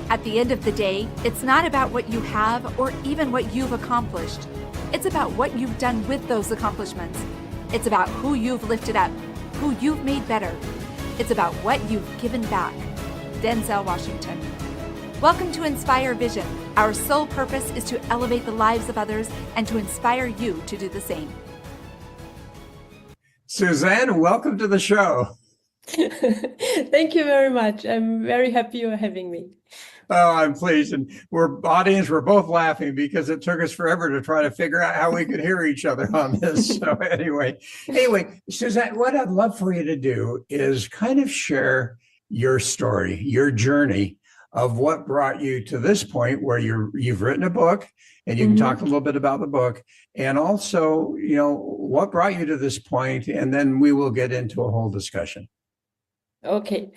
At the end of the day, it's not about what you have or even what you've accomplished. It's about what you've done with those accomplishments. It's about who you've lifted up, who you've made better. It's about what you've given back. Denzel Washington. Welcome to Inspire Vision. Our sole purpose is to elevate the lives of others and to inspire you to do the same. Suzanne, welcome to the show. Thank you very much. I'm very happy you're having me. Oh, I'm pleased. And we're both laughing because it took us forever to try to figure out how we could hear each other on this. So anyway, Suzanne, what I'd love for you to do is kind of share your story, your journey of what brought you to this point where you've written a book, and you can talk a little bit about the book, and also, what brought you to this point, and then we will get into a whole discussion. Okay.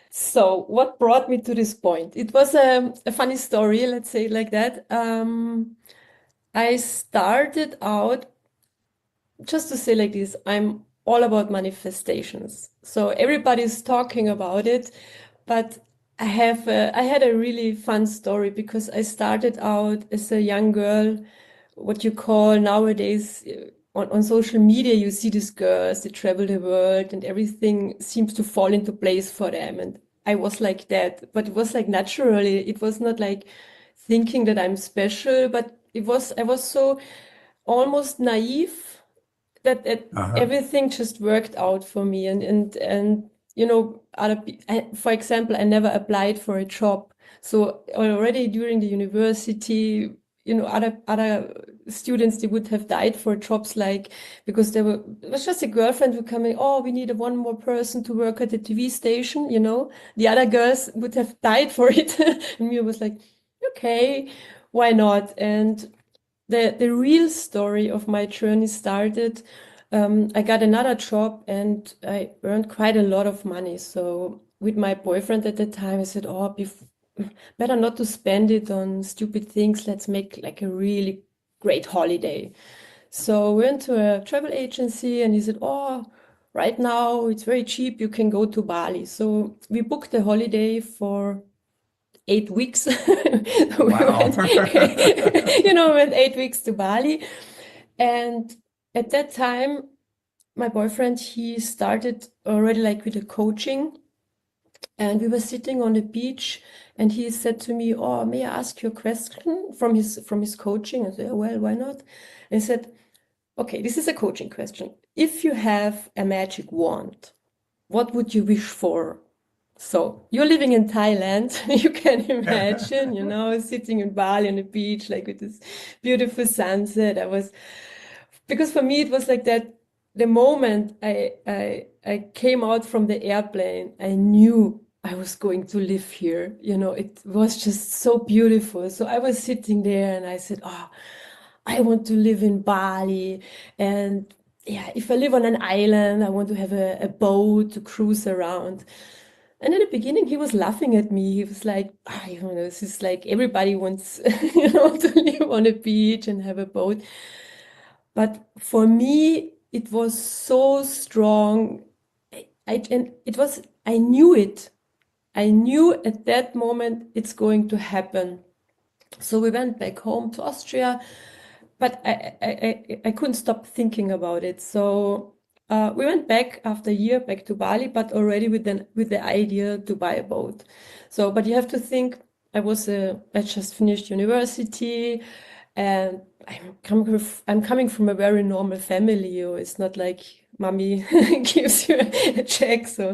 So what brought me to this point? It was a funny story, let's say it like that. I started out, just to say like this, I'm all about manifestations. So everybody's talking about it, but I had a really fun story because I started out as a young girl, what you call nowadays on social media, you see these girls, they travel the world and everything seems to fall into place for them. And I was like that, but it was like naturally. It was not like thinking that I'm special, but I was so almost naive that everything just worked out for me. And for example, I never applied for a job. So already during the university, other students, they would have died for jobs, like, because it was just a girlfriend who coming, oh, we need one more person to work at the TV station, the other girls would have died for it. And me was like, okay, why not? And the real story of my journey started, I got another job and I earned quite a lot of money. So with my boyfriend at the time, I said, oh, better not to spend it on stupid things. Let's make like a really great holiday. So we went to a travel agency and he said, oh, right now it's very cheap. You can go to Bali. So we booked a holiday for 8 weeks. Wow. Went 8 weeks to Bali. And at that time, my boyfriend, he started already like with the coaching. And we were sitting on the beach and he said to me, oh, may I ask you a question from his coaching? I said, well, why not? And he said, okay, this is a coaching question. If you have a magic wand, what would you wish for? So you're living in Thailand, you can imagine, sitting in Bali on the beach, like with this beautiful sunset. Because for me, it was like that. The moment I came out from the airplane, I knew I was going to live here. It was just so beautiful. So I was sitting there and I said, oh, I want to live in Bali. And yeah, if I live on an island, I want to have a boat to cruise around. And in the beginning, he was laughing at me. He was like, this is like everybody wants, to live on a beach and have a boat. But for me, it was so strong. I knew it. I knew at that moment it's going to happen. So we went back home to Austria, but I couldn't stop thinking about it. So we went back after a year back to Bali, but already with the idea to buy a boat. So, but you have to think, I just finished university, and I'm coming from a very normal family. It's not like mommy gives you a check. So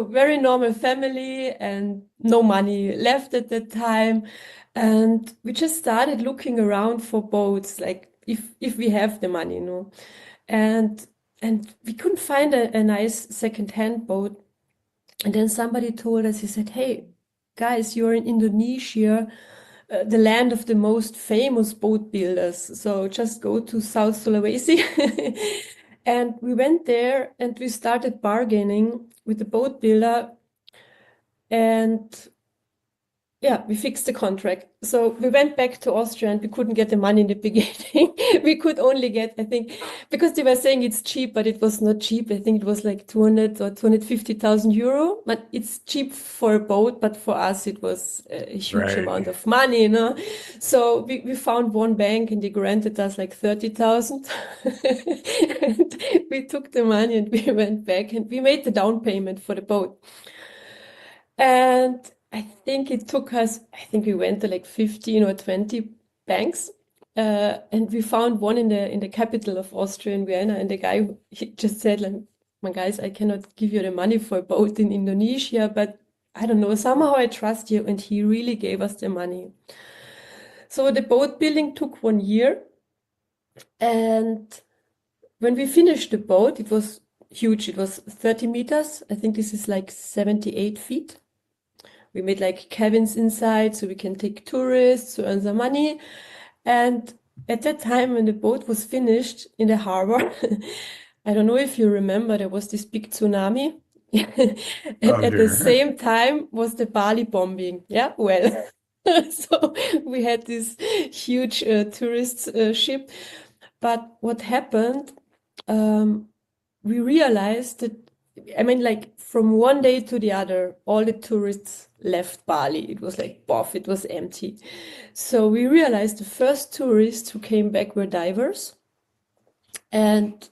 very normal family and no money left at that time. And we just started looking around for boats, like if we have the money, And we couldn't find a nice second-hand boat. And then somebody told us, he said, hey, guys, you're in Indonesia, the land of the most famous boat builders. So just go to South Sulawesi. And we went there and we started bargaining with the boat builder. And Yeah, we fixed the contract. So we went back to Austria and we couldn't get the money in the beginning. We could only get, I think, because they were saying it's cheap, but it was not cheap. I think it was like 200 or 250,000 euro. But it's cheap for a boat, but for us it was a huge Right. amount of money, you know. So we found one bank and they granted us like 30,000. And we took the money and we went back and we made the down payment for the boat. And I think it took us, I think we went to like 15 or 20 banks. And we found one in the capital of Austria in Vienna. And the guy he just said, like, my guys, I cannot give you the money for a boat in Indonesia, but I don't know, somehow I trust you. And he really gave us the money. So the boat building took 1 year. And when we finished the boat, it was huge. It was 30 meters. I think this is like 78 feet. We made like cabins inside so we can take tourists to earn some money. And at that time, when the boat was finished in the harbor, I don't know if you remember, there was this big tsunami. And Oh at the dear. same time was the Bali bombing. Yeah, well, so we had this huge tourist ship. But what happened? We realized that, I mean, like from one day to the other, all the tourists left Bali. It was like, boff, it was empty. So we realized the first tourists who came back were divers. And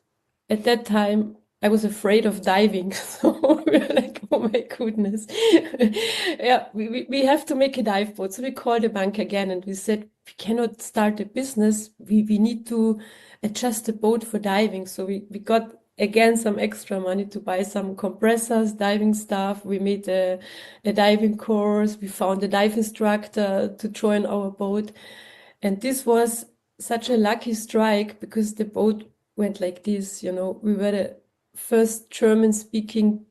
at that time, I was afraid of diving. So we were like, oh my goodness. Yeah, we have to make a dive boat. So we called the bank again and we said, we cannot start a business. We need to adjust the boat for diving. So we got again some extra money to buy some compressors, diving stuff. We made a diving course. We found a dive instructor to join our boat. And this was such a lucky strike because the boat went like this, you know. We were the first German speaking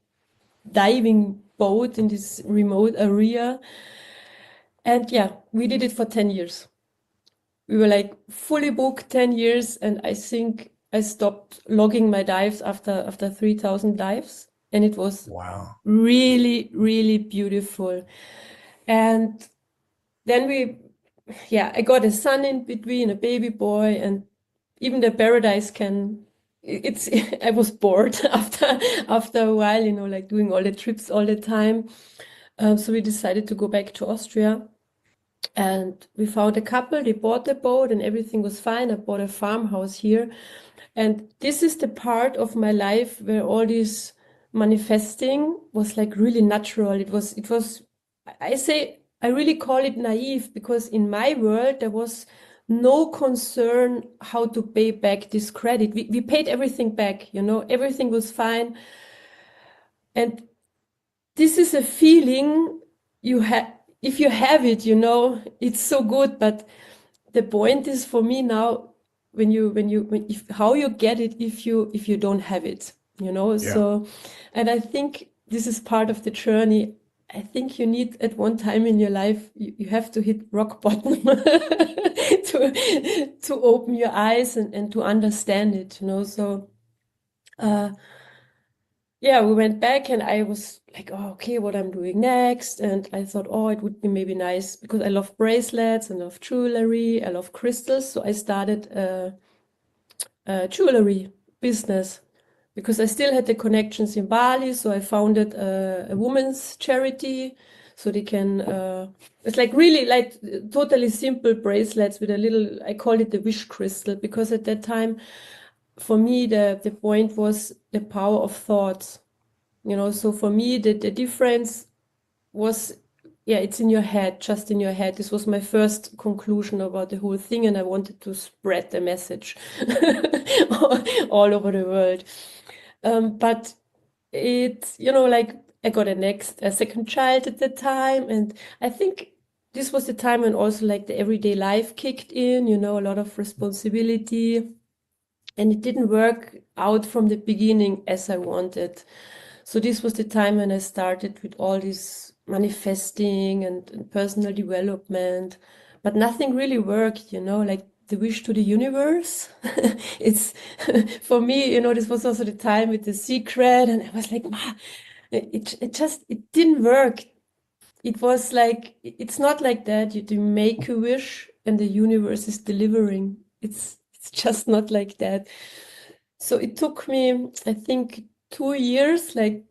diving boat in this remote area. And yeah, we did it for 10 years. We were like fully booked 10 years. And I think I stopped logging my dives after 3,000 dives. And it was Wow. really, really beautiful. And then yeah, I got a son in between, a baby boy, and even the paradise it's I was bored after a while, you know, like doing all the trips all the time. So we decided to go back to Austria and we found a couple, they bought the boat and everything was fine. I bought a farmhouse here. And this is the part of my life where all this manifesting was like really natural. I say, I really call it naive because in my world, there was no concern how to pay back this credit. We paid everything back, you know, everything was fine. And this is a feeling you have, if you have it, you know, it's so good. But the point is for me now, how you get it if you don't have it, you know. Yeah. So, and I think this is part of the journey. I think you need at one time in your life you have to hit rock bottom to open your eyes and to understand it, you know. So yeah, we went back and I was like, oh, okay, what I'm doing next. And I thought, oh, it would be maybe nice because I love bracelets, I love jewelry, I love crystals. So I started a jewelry business because I still had the connections in Bali. So I founded a women's charity. So they can, it's like really like totally simple bracelets with a little, I call it the wish crystal because at that time, for me, the point was the power of thoughts. You know, so for me, the difference was, yeah, it's in your head, just in your head. This was my first conclusion about the whole thing, and I wanted to spread the message all over the world. But it's, you know, like I got a second child at the time, and I think this was the time when also like the everyday life kicked in, you know, a lot of responsibility, and it didn't work out from the beginning as I wanted. So this was the time when I started with all this manifesting and personal development, but nothing really worked, you know, like the wish to the universe. It's for me, you know, this was also the time with The Secret, and I was like, it didn't work. it was like, it's not like that. You make a wish and the universe is delivering. It's just not like that. So it took me, I think, 2 years, like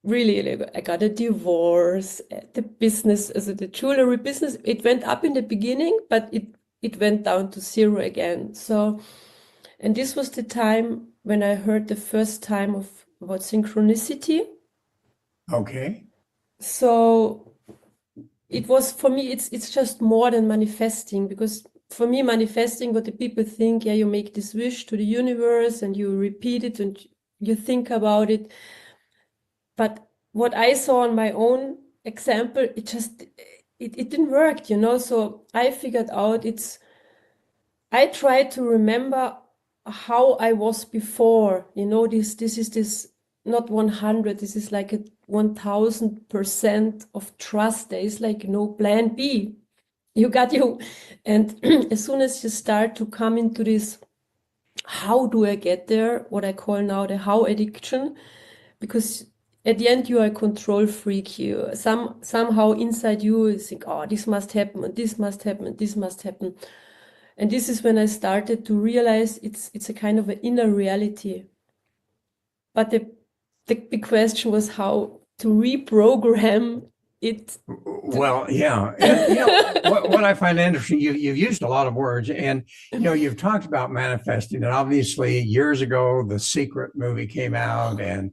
really, like, I got a divorce, the business, also the jewelry business, it went up in the beginning, but it went down to zero again. So, and this was the time when I heard the first time about synchronicity. Okay. So it was for me, it's just more than manifesting, because for me, manifesting, what the people think, yeah, you make this wish to the universe and you repeat it and you think about it. But what I saw on my own example, it didn't work, you know. So I figured out I tried to remember how I was before, you know, this is this not 100, this is like a 1000% of trust. There is like no plan B. You got you. And as soon as you start to come into this, how do I get there? What I call now the how addiction, because at the end you are a control freak. You somehow inside you think, oh, this must happen, and this must happen, and this must happen. And this is when I started to realize it's a kind of an inner reality. But the big question was how to reprogram it. Well, yeah. And, what I find interesting, you've used a lot of words, and, you've talked about manifesting. And obviously, years ago, the Secret movie came out and,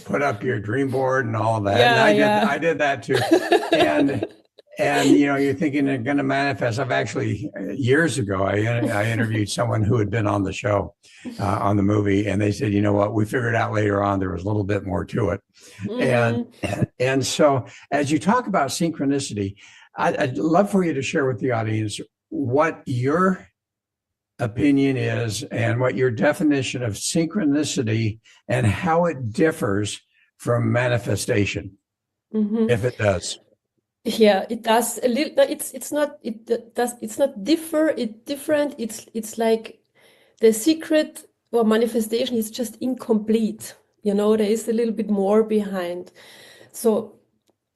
put up your dream board and all of that. Yeah, And yeah. I did that too. And you're thinking they're going to manifest. I've actually, years ago, I interviewed someone who had been on the show, on the movie, and they said, you know what, we figured out later on there was a little bit more to it. And so as you talk about synchronicity, I'd love for you to share with the audience what your opinion is and what your definition of synchronicity and how it differs from manifestation, if it does. Yeah, it does a little. It's not. It's not different. It's like the secret or manifestation is just incomplete. You know, there is a little bit more behind. So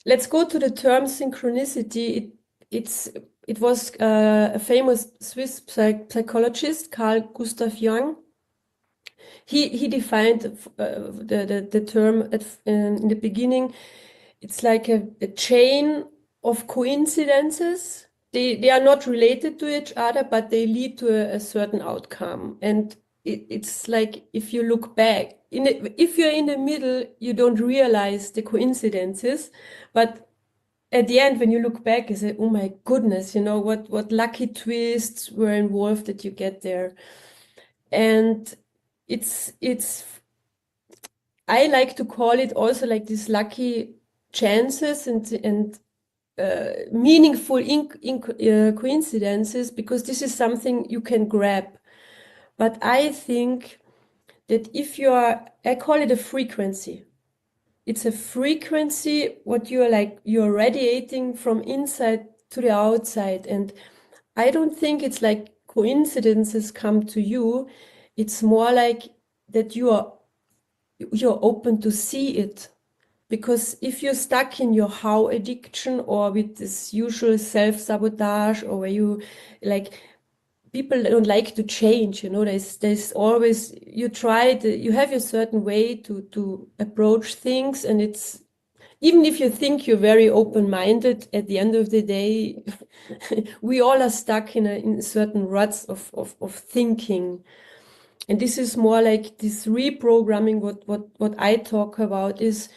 let's go to the term synchronicity. It was a famous Swiss psychologist, Carl Gustav Jung. He defined the term in the beginning. It's like a chain of coincidences. They are not related to each other, but they lead to a certain outcome. And it's like if you look back, if you're in the middle, you don't realize the coincidences. But at the end, when you look back, you say, oh my goodness, what lucky twists were involved that you get there. And it's I like to call it also like these lucky chances and meaningful coincidences, because this is something you can grab. But I think that I call it a frequency. It's a frequency, what you're radiating from inside to the outside. And I don't think it's like coincidences come to you. It's more like that you're open to see it. Because if you're stuck in your how addiction or with this usual self-sabotage, or where you like, people don't like to change, there's always, you have a certain way to approach things, and it's, even if you think you're very open-minded, at the end of the day, we all are stuck in certain ruts of thinking. And this is more like this reprogramming. What I talk about is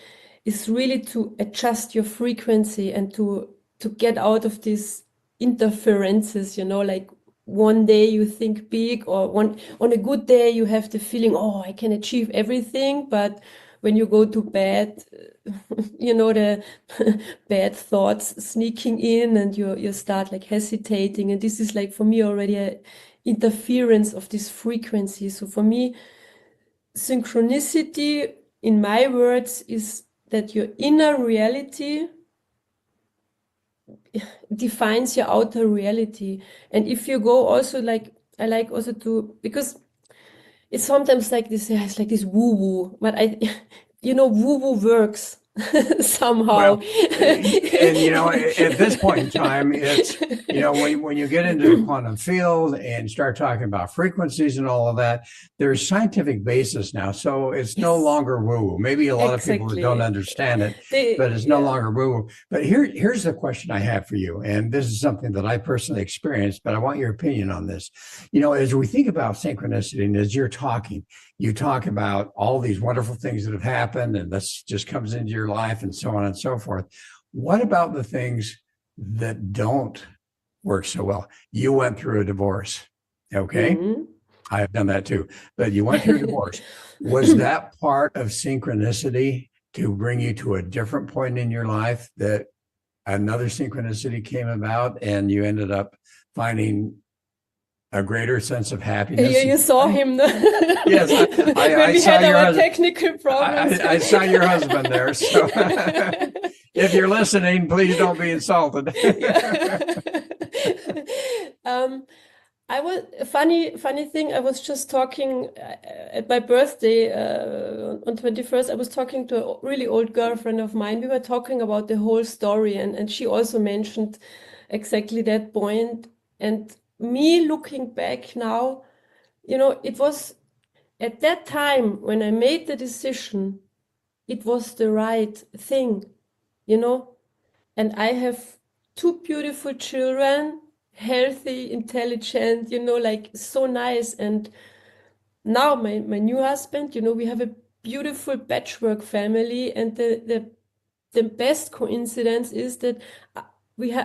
really to adjust your frequency and to get out of these interferences, like one day you think big, or on a good day you have the feeling, oh, I can achieve everything, but when you go to bed, the bad thoughts sneaking in, and you start like hesitating. And this is like, for me, already a interference of this frequency. So for me, synchronicity, in my words, is that your inner reality defines your outer reality. And if you go also, like, I like also to, because it's sometimes like this, it's like this woo-woo, but woo-woo works. somehow. Well, and at this point in time, it's when you get into the quantum field and start talking about frequencies and all of that, there's scientific basis now. So it's no Yes, longer woo-woo. Maybe a lot of people that don't exactly. understand it, but it's no Yeah. longer woo-woo. But here's the question I have for you, and this is something that I personally experienced, but I want your opinion on this. As we think about synchronicity, and as you're talking, you talk about all these wonderful things that have happened, and this just comes into your life and so on and so forth. What about the things that don't work so well? You went through a divorce. Okay. Mhm. I have done that too, but you went through a divorce. Was that part of synchronicity to bring you to a different point in your life, that another synchronicity came about and you ended up finding a greater sense of happiness? You saw him Yes, when I we saw had your our husband. technical problems. I saw your husband there. So if you're listening, please don't be insulted. Yeah. I was funny thing. I was just talking at my birthday on 21st. I was talking to a really old girlfriend of mine. We were talking about the whole story, and she also mentioned exactly that point. And me looking back now, it was at that time when I made the decision, it was the right thing, you know. And I have two beautiful children, healthy, intelligent, like so nice. And now my new husband, we have a beautiful patchwork family. And the best coincidence is that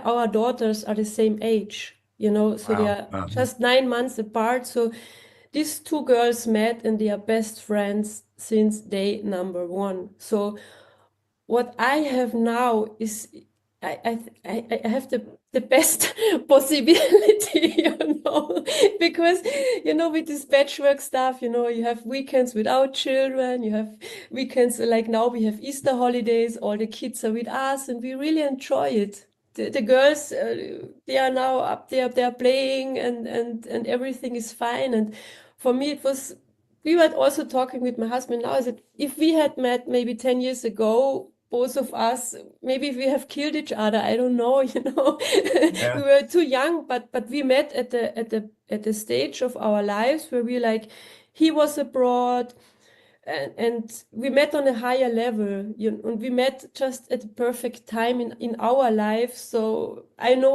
our daughters are the same age, so they Wow. are just 9 months apart. So these two girls met and they are best friends since day number one. So what I have now is I have the best possibility, because with this patchwork stuff, you have weekends without children, you have weekends like now we have Easter holidays, all the kids are with us, and we really enjoy it. The girls, they are now up there, they're playing, and everything is fine. And for me, it was. We were also talking with my husband now, is that if we had met maybe 10 years ago, both of us, maybe if we have killed each other, I don't know, we Yeah. were too young, but we met at the stage of our lives where we like, he was abroad, and we met on a higher level, and we met just at the perfect time in our life. So I know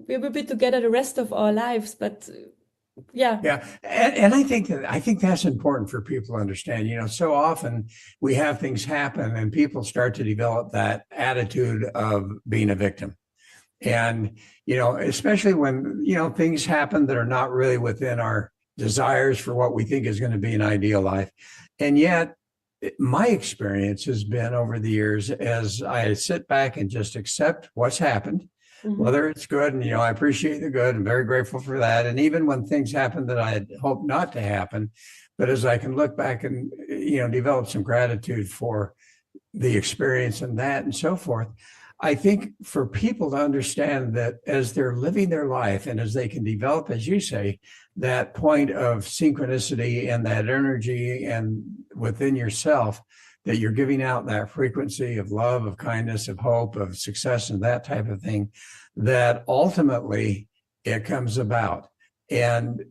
we will be together the rest of our lives, but yeah. Yeah. And I think that's important for people to understand. So often we have things happen and people start to develop that attitude of being a victim. And, especially when, things happen that are not really within our desires for what we think is going to be an ideal life. And yet, my experience has been over the years, as I sit back and just accept what's happened, whether it's good, and I appreciate the good and very grateful for that. And even when things happen that I had hoped not to happen, but as I can look back and develop some gratitude for the experience and that and so forth, I think for people to understand that as they're living their life and as they can develop, as you say, that point of synchronicity and that energy and within yourself, that you're giving out that frequency of love, of kindness, of hope, of success, and that type of thing, that ultimately it comes about. And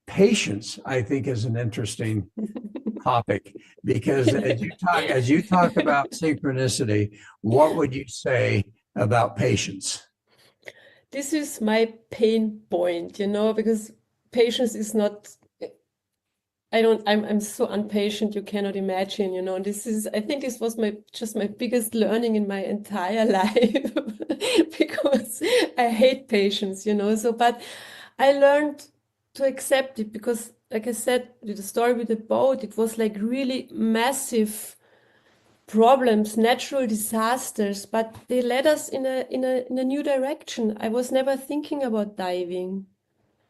patience, I think, is an interesting topic, because as you talk about synchronicity, what would you say about patience? This is my pain point, because patience is not, I'm so impatient, you cannot imagine, I think this was just my biggest learning in my entire life, because I hate patience, but I learned to accept it, because like I said, with the story with the boat, it was like really massive problems, natural disasters, but they led us in a new direction. I was never thinking about diving.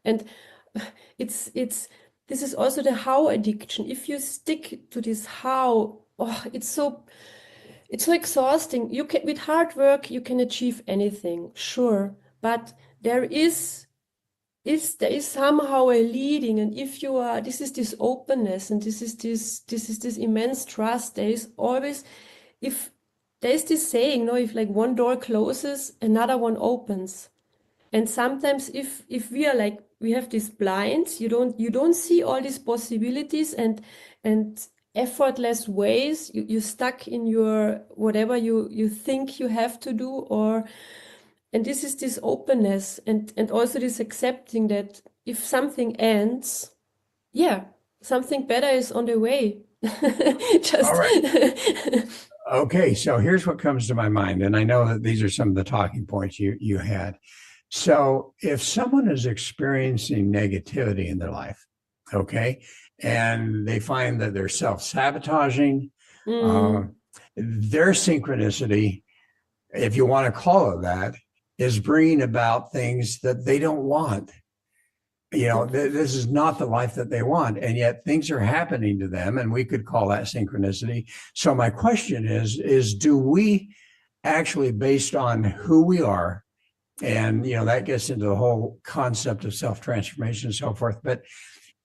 And it's this is also the how addiction. If you stick to this how, it's so exhausting. You can, with hard work, you can achieve anything, sure, but there is somehow a leading, and if you are, this is this openness, and this is this immense trust. There is always, if there's this saying, no, if like one door closes, another one opens. And sometimes if we are like we have these blinds, you don't see all these possibilities and effortless ways. You're stuck in your whatever you think you have to do, or and this is this openness and also this accepting that if something ends, yeah, something better is on the way. All Just right. Okay, so here's what comes to my mind, and I know that these are some of the talking points you had. So if someone is experiencing negativity in their life, okay, and they find that they're self-sabotaging, uh, mm, their synchronicity, if you want to call it that, is bringing about things that they don't want. This is not the life that they want, and yet things are happening to them, and we could call that synchronicity. So my question is do we actually, based on who we are, and that gets into the whole concept of self-transformation and so forth, but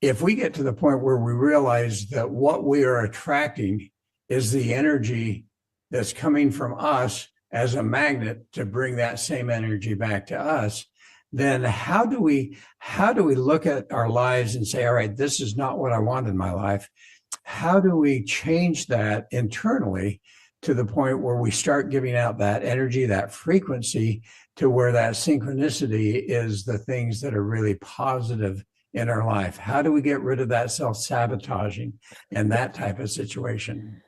if we get to the point where we realize that what we are attracting is the energy that's coming from us as a magnet to bring that same energy back to us, then how do we look at our lives and say, all right, this is not what I want in my life? How do we change that internally to the point where we start giving out that energy, that frequency, to where that synchronicity is the things that are really positive in our life? How do we get rid of that self-sabotaging and that type of situation?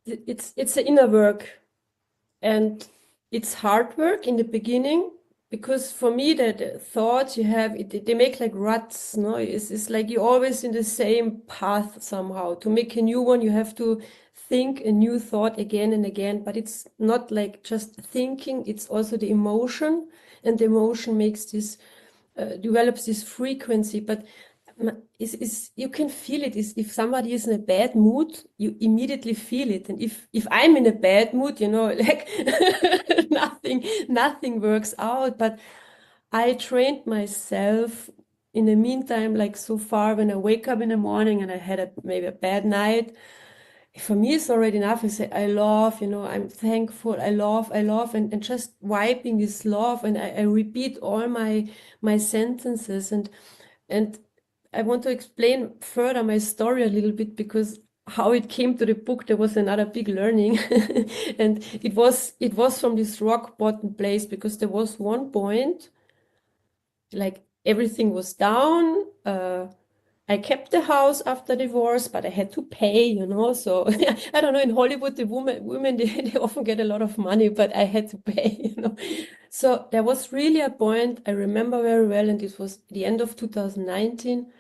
it's an inner work. And it's hard work in the beginning because for me the thoughts you have they make like ruts, no? It's like you're always in the same path somehow. To make a new one, you have to think a new thought again and again. But it's not like just thinking; it's also the emotion, and the emotion makes this develops this frequency. But is you can feel it. Is if somebody is in a bad mood, you immediately feel it. And if I'm in a bad mood, like nothing works out. But I trained myself in the meantime, like so far, when I wake up in the morning and I had maybe a bad night, for me it's already enough. I say I love, I'm thankful, I love, and just wiping this love, and I repeat all my sentences, and I want to explain further my story a little bit, because how it came to the book, there was another big learning. And it was from this rock bottom place, because there was one point like everything was down. I kept the house after divorce, but I had to pay, So I don't know, in Hollywood, the women they often get a lot of money, but I had to pay. So there was really a point I remember very well, and this was the end of 2019.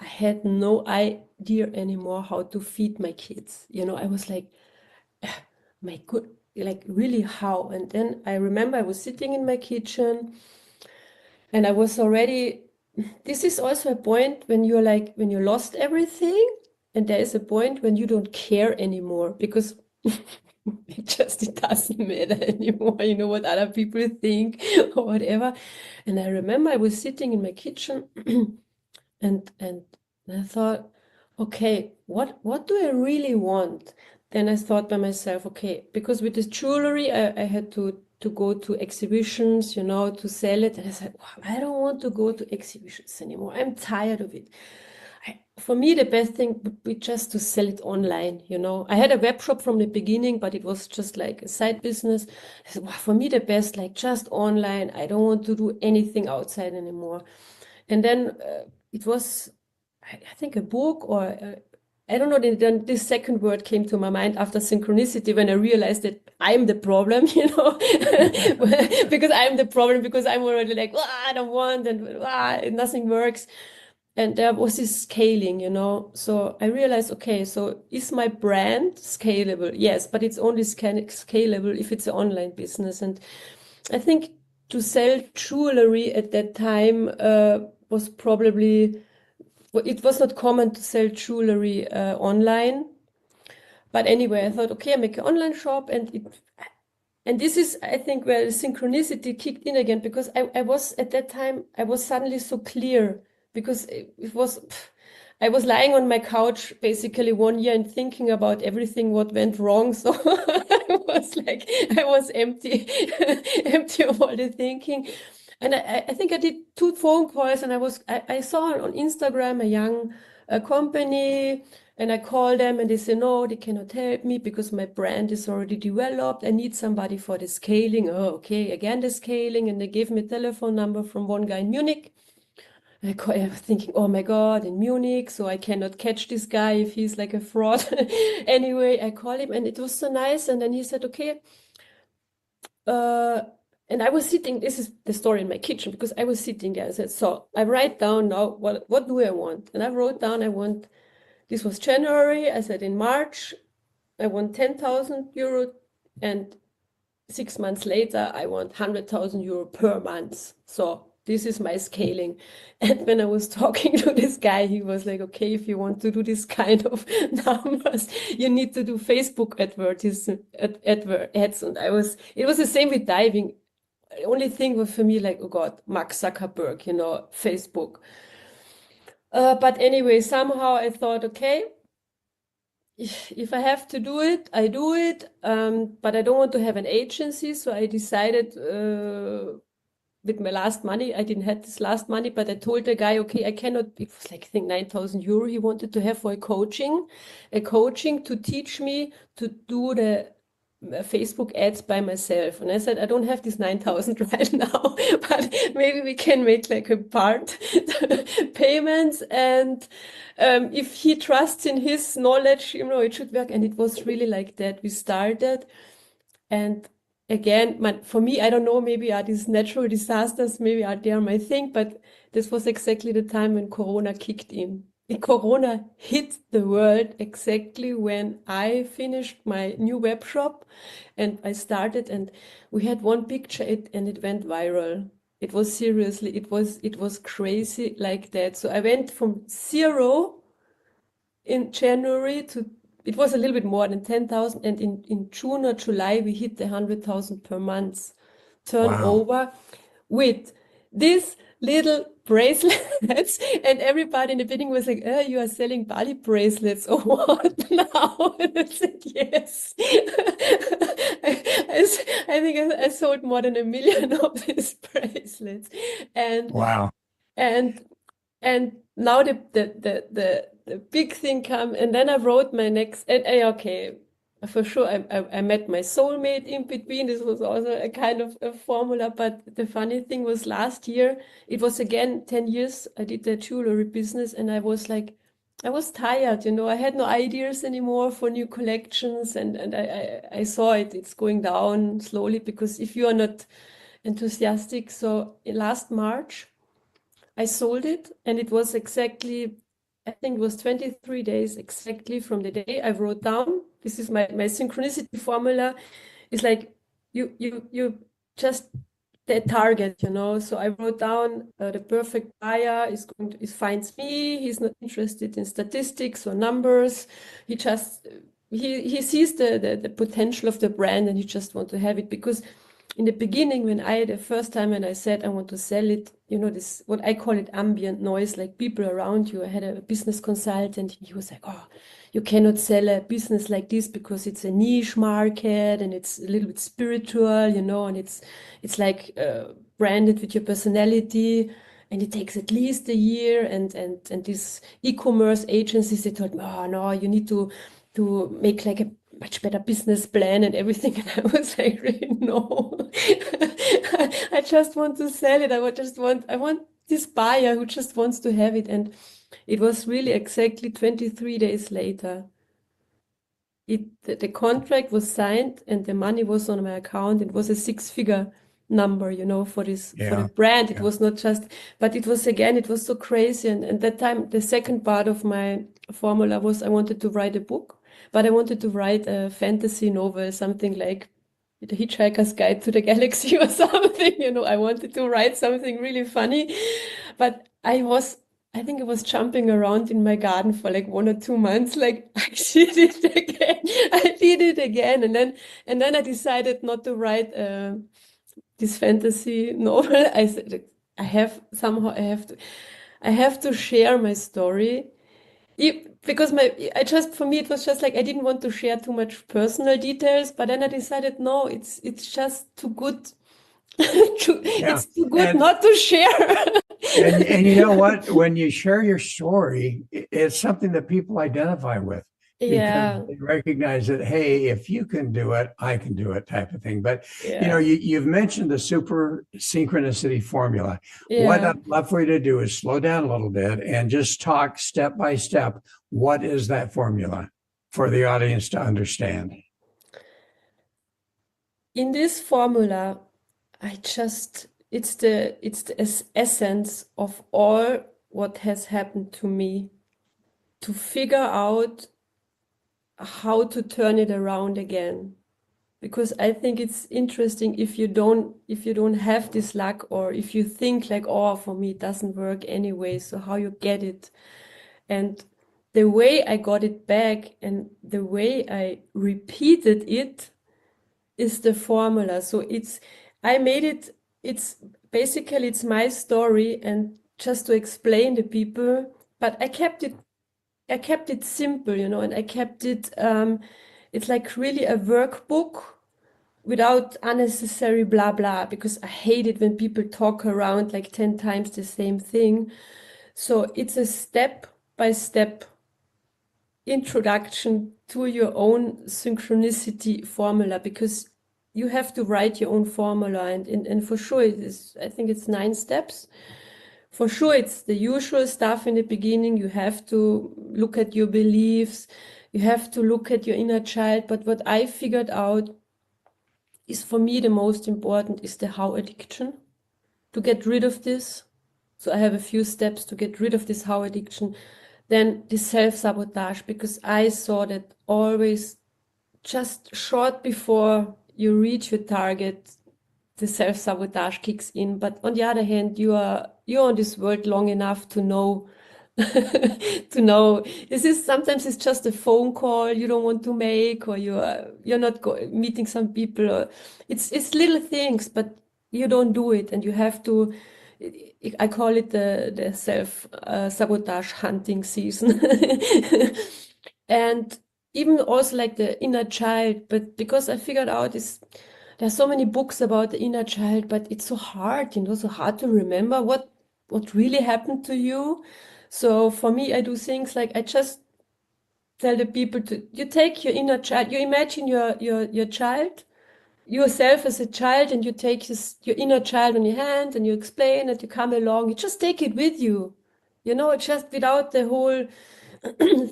I had no idea anymore how to feed my kids. I was like, my good, like really how? And then I remember I was sitting in my kitchen and I was already, this is also a point when you're like, when you lost everything, and there is a point when you don't care anymore, because it doesn't matter anymore, what other people think or whatever. And I remember I was sitting in my kitchen and I thought, okay, what do I really want? Then I thought by myself, okay, because with this jewelry, I had to go to exhibitions, to sell it. And I said, "Wow, I don't want to go to exhibitions anymore. I'm tired of it. For me, the best thing would be just to sell it online, I had a web shop from the beginning, but it was just like a side business. I said, wow, for me, the best, like just online. I don't want to do anything outside anymore. And then it was, I think, a book, or I don't know. Then this second word came to my mind after synchronicity, when I realized that I'm the problem, because I'm the problem, because I'm already like, I don't want, and nothing works. And there was this scaling, So I realized, okay, so is my brand scalable? Yes, but it's only scalable if it's an online business. And I think to sell jewelry at that time was probably, it was not common to sell jewelry online. But anyway, I thought, okay, I make an online shop, and this is, I think, where the synchronicity kicked in again, because I was at that time, I was suddenly so clear, because it was, I was lying on my couch basically 1 year and thinking about everything what went wrong. So I was like, I was empty, empty of all the thinking. And I think I did 2 phone calls, and I saw on Instagram a young company, and I called them, and they said, no, they cannot help me because my brand is already developed. I need somebody for the scaling. Oh, okay, again, the scaling. And they gave me a telephone number from one guy in Munich. I was thinking, oh my God, in Munich, so I cannot catch this guy if he's like a fraud. Anyway, I called him, and it was so nice. And then he said, okay. And I was sitting, this is the story in my kitchen, because I was sitting there. I said, so I write down now, what do I want? And I wrote down, this was January. I said, in March, I want 10,000 euro. And 6 months later, I want 100,000 euro per month. So this is my scaling. And when I was talking to this guy, he was like, okay, if you want to do this kind of numbers, you need to do Facebook ads. And it was the same with diving. The only thing was for me like, oh God, Mark Zuckerberg, Facebook. But anyway, somehow I thought, okay, if I have to do it, I do it. But I don't want to have an agency. So I decided with my last money, I didn't have this last money, but I told the guy, okay, I cannot, it was like, I think 9,000 euro he wanted to have for a coaching to teach me to do the Facebook ads by myself. And I said, I don't have this 9,000 right now, but maybe we can make like a part payments. And if he trusts in his knowledge, it should work. And it was really like that. We started. And again, for me, I don't know, maybe are these natural disasters, maybe are they my thing, but this was exactly the time when Corona kicked in. Corona hit the world exactly when I finished my new web shop and I started, and we had one picture and it went viral. It was seriously, it was crazy like that. So I went from 0 in January to, it was a little bit more than 10,000. And in June or July, we hit the 100,000 per month turnover with this little bracelets. And everybody in the beginning was like, oh, you are selling Bali bracelets or what now? And I said, yes. I think I sold more than 1 million of these bracelets. And Wow. and now the big thing come, and then I wrote my next, and okay, for sure I met my soulmate in between. This was also a kind of a formula, but the funny thing was last year, it was again 10 years I did the jewelry business, and I was like, I was tired, I had no ideas anymore for new collections, and I saw it's going down slowly, because if you are not enthusiastic. So last March, I sold it, and it was exactly, I think it was 23 days exactly from the day I wrote down. This is my synchronicity formula. It's like you just the target, So I wrote down the perfect buyer finds me. He's not interested in statistics or numbers. He just he sees the potential of the brand, and he just want to have it, because in the beginning, the first time when I said I want to sell it, this, what I call it, ambient noise, like people around you. I had a business consultant, and he was like, oh, you cannot sell a business like this because it's a niche market and it's a little bit spiritual, and it's like branded with your personality, and it takes at least a year. And these e-commerce agencies, they told me, oh no, you need to make like a much better business plan and everything. And I was like, really, no. I just want to sell it. I want this buyer who just wants to have it. And it was really exactly 23 days later. The contract was signed and the money was on my account. It was a 6-figure number, for the brand. It was not just, but it was so crazy. And that time, the second part of my formula was I wanted to write a book. But I wanted to write a fantasy novel, something like The Hitchhiker's Guide to the Galaxy or something, I wanted to write something really funny. But I think I was jumping around in my garden for like 1 or 2 months, like I did it again. I did it again. And then I decided not to write this fantasy novel. I said, I have to share my story. because for me, it was just like I didn't want to share too much personal details, but then I decided, no, it's just too good. Yeah. It's too good And not to share. and you know what? When you share your story, it's something that people identify with because Yeah, they recognize that, hey, if you can do it, I can do it, type of thing. But yeah, you've mentioned the super synchronicity formula. What yeah. I'd love for you to do is slow down a little bit and just talk step by step. What is that formula for the audience to understand? In this formula, it's the essence of all what has happened to me to figure out how to turn it around again. Because I think it's interesting if you don't have this luck, or if you think like, oh, for me it doesn't work anyway, so how you get it. And the way I got it back and the way I repeated it is the formula. So I made it, it's basically, it's my story, and just to explain the people, but I kept it simple, and I kept it, it's like really a workbook without unnecessary blah blah, because I hate it when people talk around like 10 times the same thing. So it's a step by step introduction to your own synchronicity formula, because you have to write your own formula, and for sure it is, I think it's 9 steps. For sure it's the usual stuff in the beginning. You have to look at your beliefs, you have to look at your inner child, but what I figured out is, for me, the most important is the how addiction, to get rid of this. So I have a few steps to get rid of this how addiction. Then the self-sabotage, because I saw that always just short before you reach your target, the self-sabotage kicks in. But on the other hand, you're on this world long enough to know to know this is, sometimes it's just a phone call you don't want to make, or you're not meeting some people, or it's little things, but you don't do it, and you have to. I call it the self sabotage hunting season. And even also like the inner child, but because I figured out is there's so many books about the inner child, but it's so hard, so hard to remember what really happened to you. So for me, I do things like I just tell the people to, you take your inner child, you imagine your child, yourself as a child, and you take your inner child on your hand, and you explain that you come along, you just take it with you, just without the whole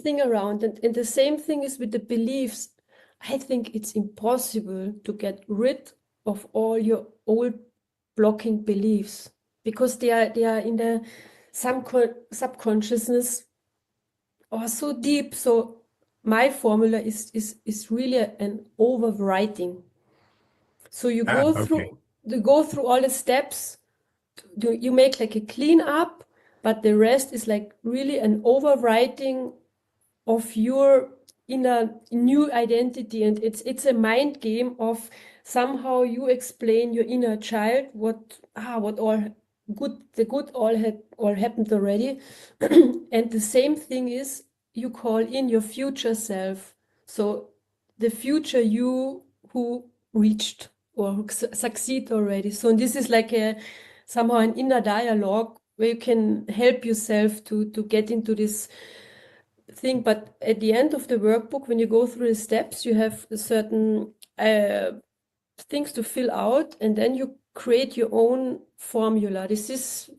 thing around. And the same thing is with the beliefs. I think it's impossible to get rid of all your old blocking beliefs, because they are in the subconsciousness, or so deep. So my formula is really an overwriting. So you Ah, go okay. through all the steps. You make like a clean up, but the rest is like really an overwriting of your inner new identity. And it's a mind game of, somehow you explain your inner child, what all the good all happened already. And the same thing is, you call in your future self, so the future you who reached or who succeed already. So this is like a somehow an inner dialogue where you can help yourself to get into this thing. But at the end of the workbook, when you go through the steps, you have a certain things to fill out, and then you create your own formula. This is,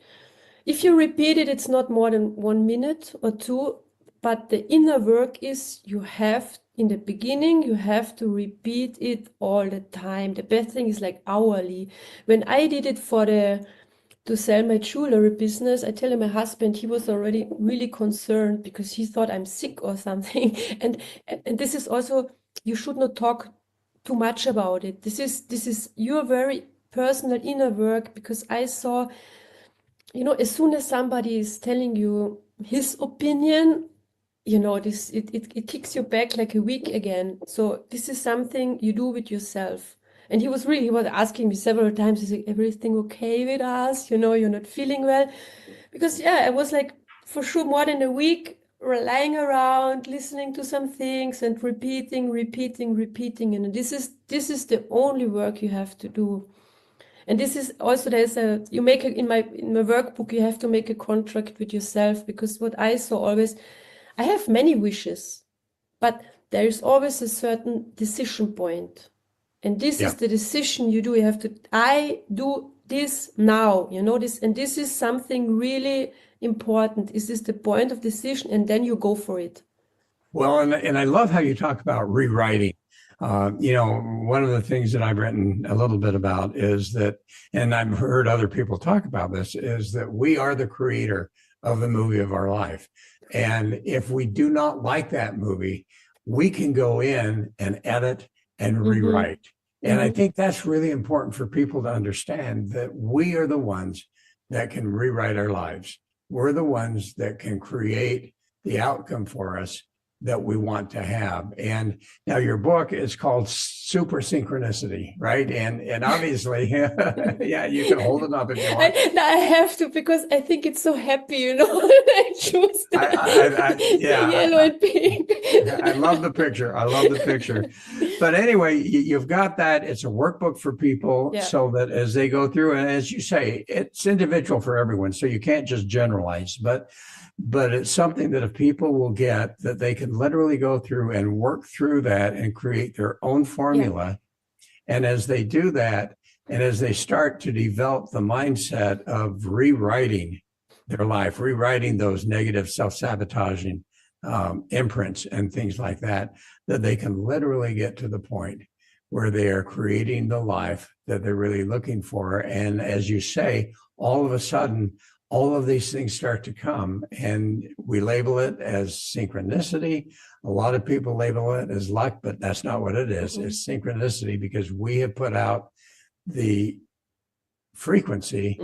if you repeat it, it's not more than 1 minute or two, but the inner work is, you have, in the beginning, you have to repeat it all the time. The best thing is like hourly. When I did it to sell my jewelry business, I tell my husband, he was already really concerned because he thought I'm sick or something. And this is also, you should not talk too much about it. This is your very personal inner work, because I saw, as soon as somebody is telling you his opinion, it kicks you back like a week again. So this is something you do with yourself. And he was asking me several times, is everything okay with us? You're not feeling well. Because yeah, I was like, for sure, more than a week, lying around, listening to some things and repeating, and this is the only work you have to do. And this is also, in my workbook, you have to make a contract with yourself, because what I saw always, I have many wishes, but there is always a certain decision point. And this is the decision you do. You have to, I do this now, this, and this is something really important. Is this the point of decision? And then you go for it. Well, and I love how you talk about rewriting. One of the things that I've written a little bit about is that, and I've heard other people talk about this, is that we are the creator of the movie of our life. And if we do not like that movie, we can go in and edit and rewrite. And I think that's really important for people to understand, that we are the ones that can rewrite our lives. We're the ones that can create the outcome for us that we want to have. And now your book is called Super Synchronicity, right? And obviously, yeah, you can hold it up if you want. I have to, because I think it's so happy, I choose the yellow and pink. I love the picture. I love the picture. But anyway, you've got that. It's a workbook for people so that as they go through, and as you say, it's individual for everyone. So you can't just generalize, but it's something that if people will get, that they can literally go through and work through that and create their own formula. And as they do that, and as they start to develop the mindset of rewriting their life, rewriting those negative self-sabotaging imprints and things like that, that they can literally get to the point where they are creating the life that they're really looking for. And as you say, all of a sudden, all of these things start to come, and we label it as synchronicity. A lot of people label it as luck, but that's not what it is. It's synchronicity, because we have put out the frequency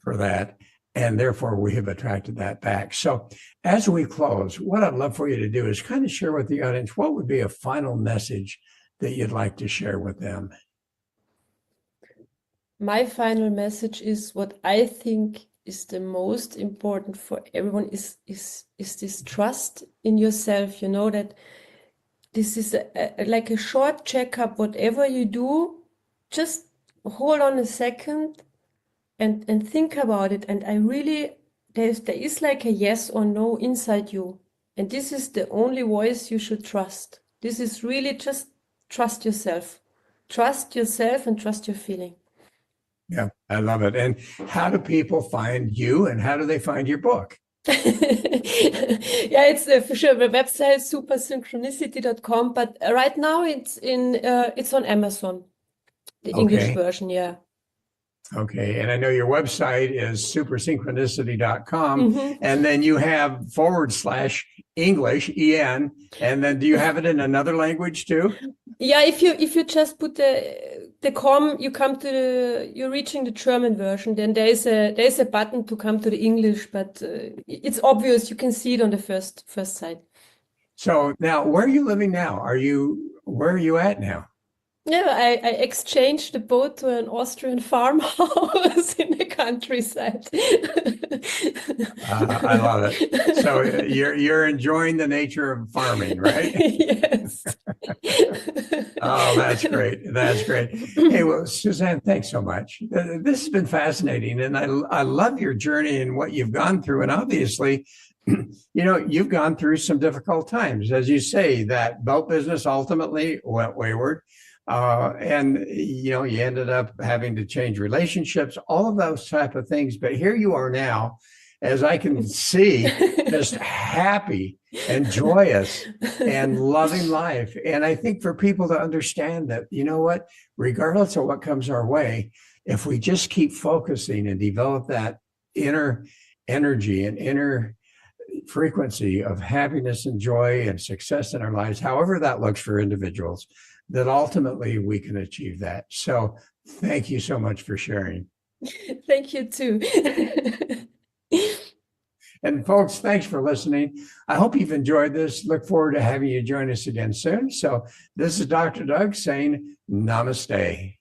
for that, and therefore we have attracted that back. So as we close, what I'd love for you to do is kind of share with the audience, what would be a final message that you'd like to share with them? My final message is, what I think is the most important for everyone is this trust in yourself. That this is like a short checkup. Whatever you do, just hold on a second and think about it. And there is like a yes or no inside you. And this is the only voice you should trust. This is really just trust yourself. Trust yourself and trust your feeling. Yeah, I love it. And how do people find you, and how do they find your book? It's for sure the website supersynchronicity.com, but right now it's on Amazon, the English version. Okay. And I know your website is supersynchronicity.com, and then you have /English, EN, and then do you have it in another language too? Yeah, if you just put the com, you're reaching the German version. Then there's a button to come to the English, but it's obvious. You can see it on the first side. So now, where are you living now? Where are you at now? Yeah, I exchanged the boat to an Austrian farmhouse in the countryside. I love it. So you're enjoying the nature of farming, right? Yes. Oh, that's great. That's great. Hey, well, Suzanne, thanks so much. This has been fascinating, and I love your journey and what you've gone through. And obviously, you've gone through some difficult times. As you say, that belt business ultimately went wayward. And you ended up having to change relationships, all of those type of things. But here you are now, as I can see, just happy and joyous and loving life. And I think for people to understand that, regardless of what comes our way, if we just keep focusing and develop that inner energy and inner frequency of happiness and joy and success in our lives, however that looks for individuals, that ultimately we can achieve that. So thank you so much for sharing. Thank you too. And folks, thanks for listening. I hope you've enjoyed this. Look forward to having you join us again soon. So this is Dr. Doug saying namaste.